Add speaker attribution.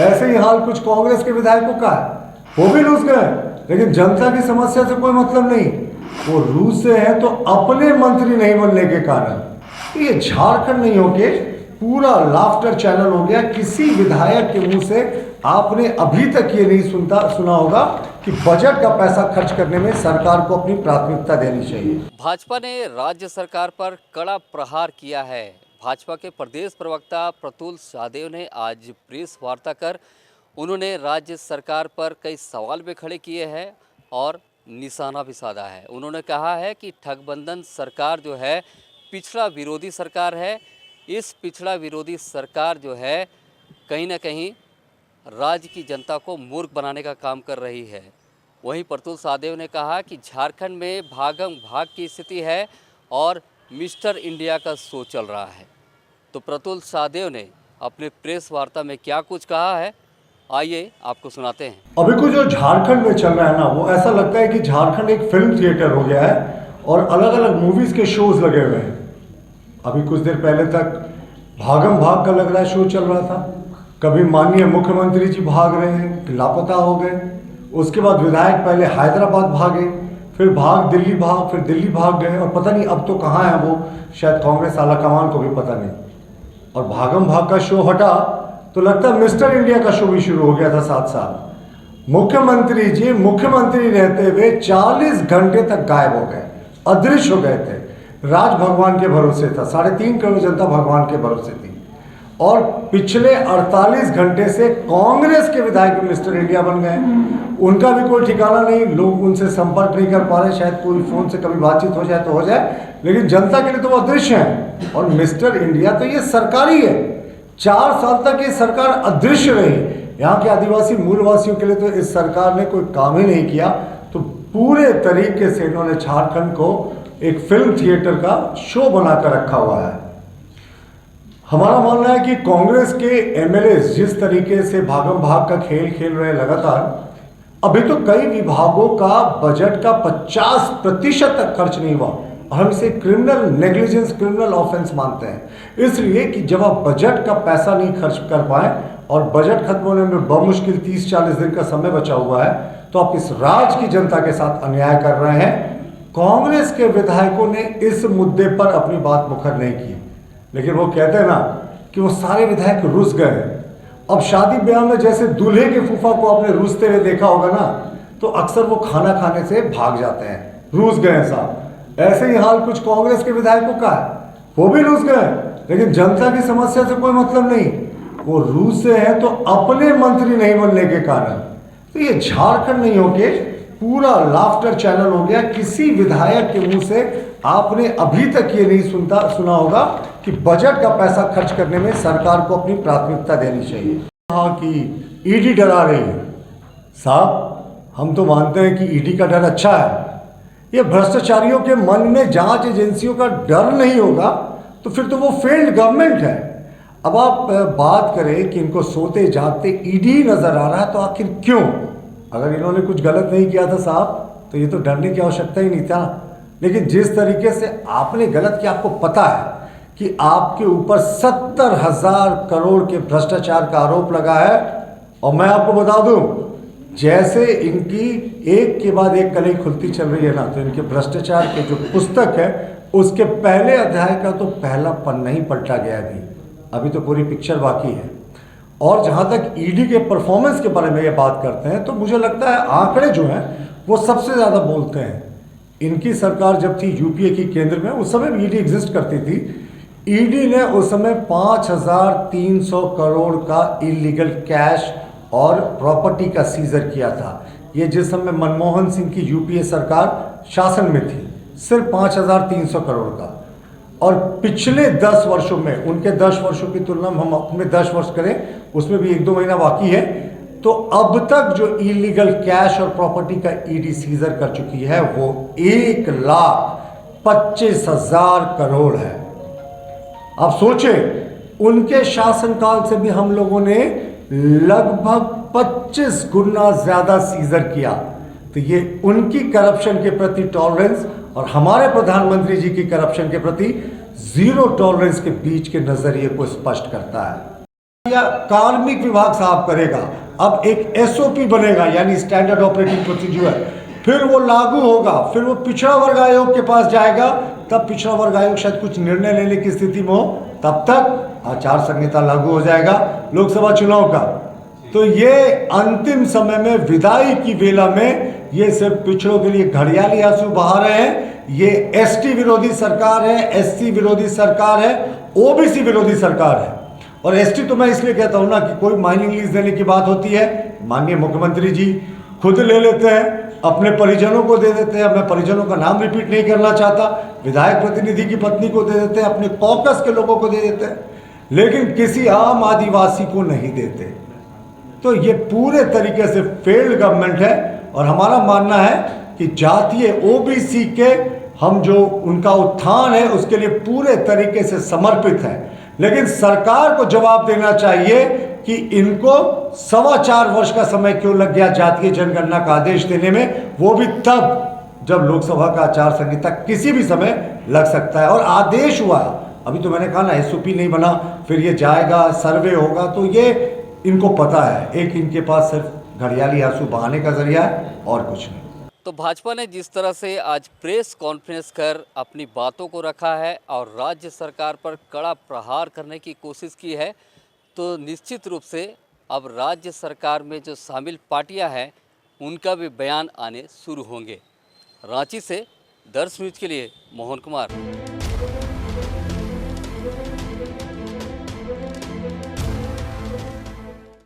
Speaker 1: ऐसे ही हाल कुछ कांग्रेस के विधायकों का है, वो भी रूस गए, लेकिन जनता की समस्या से कोई मतलब नहीं। वो रूस से है तो अपने मंत्री नहीं बनने के कारण। ये झारखंड नहीं होके पूरा लाफ्टर चैनल हो गया। किसी विधायक के मुंह से आपने अभी तक ये नहीं सुना होगा कि बजट का पैसा खर्च करने में सरकार को अपनी प्राथमिकता देनी चाहिए।
Speaker 2: भाजपा ने राज्य सरकार पर कड़ा प्रहार किया है। भाजपा के प्रदेश प्रवक्ता प्रतुल सहदेव ने आज प्रेस वार्ता कर उन्होंने राज्य सरकार पर कई सवाल भी खड़े किए हैं और निशाना भी साधा है। उन्होंने कहा है कि ठगबंधन सरकार जो है पिछड़ा विरोधी सरकार है। इस पिछड़ा विरोधी सरकार जो है कहीं ना कहीं राज्य की जनता को मूर्ख बनाने का काम कर रही है। वहीं प्रतुल सहदेव ने कहा कि झारखंड में भागम भाग की स्थिति है और मिस्टर इंडिया का शो चल रहा है। तो प्रतुल सहदेव ने अपने प्रेस वार्ता में क्या कुछ कहा है, आइए आपको सुनाते हैं।
Speaker 1: अभी कुछ जो झारखंड में चल रहा है ना, वो ऐसा लगता है कि झारखंड एक फिल्म थिएटर हो गया है और अलग अलग मूवीज के शोज लगे हुए हैं। अभी कुछ देर पहले तक भागम भाग का लग रहा है शो चल रहा था। कभी माननीय मुख्यमंत्री जी भाग रहे हैं, लापता हो गए। उसके बाद विधायक पहले हैदराबाद भागे, फिर दिल्ली भाग गए, और पता नहीं अब तो कहाँ है वो, शायद कांग्रेस आलाकमान को भी पता नहीं। और भागम भाग का शो हटा तो लगता है मिस्टर इंडिया का शो भी शुरू हो गया था साथ साथ। मुख्यमंत्री जी मुख्यमंत्री रहते हुए 40 घंटे तक गायब हो गए, अदृश्य हो गए थे। राज भगवान के भरोसे था, 3.5 करोड़ जनता भगवान के भरोसे थी। और पिछले 48 घंटे से कांग्रेस के विधायक मिस्टर इंडिया बन गए। उनका भी कोई ठिकाना नहीं, लोग उनसे संपर्क नहीं कर पा रहे। शायद कोई फोन से कभी बातचीत हो जाए तो हो जाए, लेकिन जनता के लिए तो वो अदृश्य है। और मिस्टर इंडिया तो ये सरकारी है। 4 साल तक ये सरकार अदृश्य रही। यहाँ के आदिवासी मूलवासियों के लिए तो इस सरकार ने कोई काम ही नहीं किया। तो पूरे तरीके से इन्होंने झारखंड को एक फिल्म थिएटर का शो बनाकर रखा हुआ है। हमारा मानना है कि कांग्रेस के एमएलए जिस तरीके से भागम भाग का खेल खेल रहे हैं लगातार, अभी तो कई विभागों का बजट का 50% तक खर्च नहीं हुआ। हम इसे क्रिमिनल नेग्लिजेंस, क्रिमिनल ऑफेंस मानते हैं। इसलिए कि जब आप बजट का पैसा नहीं खर्च कर पाए और बजट खत्म होने में बमुश्किल 30-40 दिन का समय बचा हुआ है, तो आप इस राज्य की जनता के साथ अन्याय कर रहे हैं। कांग्रेस के विधायकों ने इस मुद्दे पर अपनी बात मुखर नहीं की, लेकिन वो कहते हैं ना कि वो सारे विधायक रूस गए। अब शादी ब्याह में जैसे दूल्हे के फूफा को आपने रूसते हुए देखा होगा ना, तो अक्सर वो खाना खाने से भाग जाते हैं, रूस गए साहब। ऐसे ही हाल कुछ कांग्रेस के विधायकों का है, वो भी रूस गए, लेकिन जनता की समस्या से कोई मतलब नहीं। वो रूस से है तो अपने मंत्री नहीं बनने के कारण। तो ये झारखंड नहीं होके पूरा लाफ्टर चैनल हो गया। किसी विधायक के मुंह से आपने अभी तक ये नहीं सुना होगा कि बजट का पैसा खर्च करने में सरकार को अपनी प्राथमिकता देनी चाहिए। हाँ कि ईडी डरा रही है। साहब, हम तो मानते हैं कि ईडी का डर अच्छा है। ये भ्रष्टाचारियों के मन में जांच एजेंसियों का डर नहीं होगा तो फिर तो वो फेल्ड गवर्नमेंट है। अब आप बात करें कि इनको सोते जागते ईडी नजर आ रहा है, तो आखिर क्यों? अगर इन्होंने कुछ गलत नहीं किया था साहब, तो ये तो डरने की आवश्यकता ही नहीं था। लेकिन जिस तरीके से आपने गलत किया, आपको पता है कि आपके ऊपर 70,000 करोड़ के भ्रष्टाचार का आरोप लगा है। और मैं आपको बता दूं, जैसे इनकी एक के बाद एक कलई खुलती चल रही है ना, तो इनके भ्रष्टाचार के जो पुस्तक है उसके पहले अध्याय का तो पहला पन्ना ही पलटा गया अभी तो पूरी पिक्चर बाकी है। और जहाँ तक ईडी के परफॉर्मेंस के बारे में ये बात करते हैं, तो मुझे लगता है आंकड़े जो हैं वो सबसे ज़्यादा बोलते हैं। इनकी सरकार जब थी यूपीए की केंद्र में, उस समय ईडी एग्जिस्ट करती थी। ईडी ने उस समय 5,300 करोड़ का इलीगल कैश और प्रॉपर्टी का सीजर किया था। ये जिस समय मनमोहन सिंह की यूपीए सरकार शासन में थी, सिर्फ 5,300 करोड़ का। और पिछले 10 वर्षों में, उनके 10 वर्षों की तुलना में हम अपने 10 वर्ष करें, उसमें भी 1-2 महीना बाकी है, तो अब तक जो इलीगल कैश और प्रॉपर्टी का ईडी सीजर कर चुकी है वो 1,25,000 करोड़ है। आप सोचें, उनके शासनकाल से भी हम लोगों ने लगभग 25 गुना ज्यादा सीजर किया। तो ये उनकी करप्शन के प्रति टॉलरेंस और हमारे प्रधानमंत्री जी की करप्शन के प्रति जीरो टॉलरेंस के बीच के नजरिए को स्पष्ट करता है। या कार्मिक विभाग साफ करेगा। अब एक एसओपी बनेगा, यानी स्टैंडर्ड ऑपरेटिंग प्रोसीजर, फिर वो लागू होगा, फिर वो पिछड़ा वर्ग आयोग के पास जाएगा, तब पिछड़ा वर्ग आयोग शायद कुछ निर्णय लेने की स्थिति में हो, तब तक आचार संहिता लागू हो जाएगा लोकसभा चुनाव का। तो ये अंतिम समय में विदाई की वेला में ये सिर्फ पिछड़ों के लिए घड़ियाली आंसू बहा रहे हैं। ये एसटी विरोधी सरकार है, एससी विरोधी सरकार है, ओबीसी विरोधी सरकार है। और एसटी तो मैं इसलिए कहता हूं ना कि कोई माइनिंग लीज देने की बात होती है, माननीय मुख्यमंत्री जी खुद ले लेते हैं, अपने परिजनों को दे देते हैं। मैं परिजनों का नाम रिपीट नहीं करना चाहता, विधायक प्रतिनिधि की पत्नी को दे देते हैं, अपने कॉकस के लोगों को दे देते हैं, लेकिन किसी आम आदिवासी को नहीं देते। तो ये पूरे तरीके से फेल्ड गवर्नमेंट है। और हमारा मानना है कि जातीय ओबीसी के हम जो उनका उत्थान है उसके लिए पूरे तरीके से समर्पित है, लेकिन सरकार को जवाब देना चाहिए कि इनको 4.25 वर्ष का समय क्यों लग गया जातीय जनगणना का आदेश देने में, वो भी तब जब लोकसभा का आचार संहिता किसी भी समय लग सकता है। और आदेश हुआ, अभी तो मैंने कहा ना एसओपी नहीं बना, फिर ये जाएगा, सर्वे होगा, तो ये इनको पता है, एक इनके पास सिर्फ घड़ियाली आंसू बहाने का जरिया है और कुछ नहीं।
Speaker 2: तो भाजपा ने जिस तरह से आज प्रेस कॉन्फ्रेंस कर अपनी बातों को रखा है और राज्य सरकार पर कड़ा प्रहार करने की कोशिश की है, तो निश्चित रूप से अब राज्य सरकार में जो शामिल पार्टियां हैं उनका भी बयान आने शुरू होंगे। रांची से दर्श न्यूज के लिए मोहन कुमार।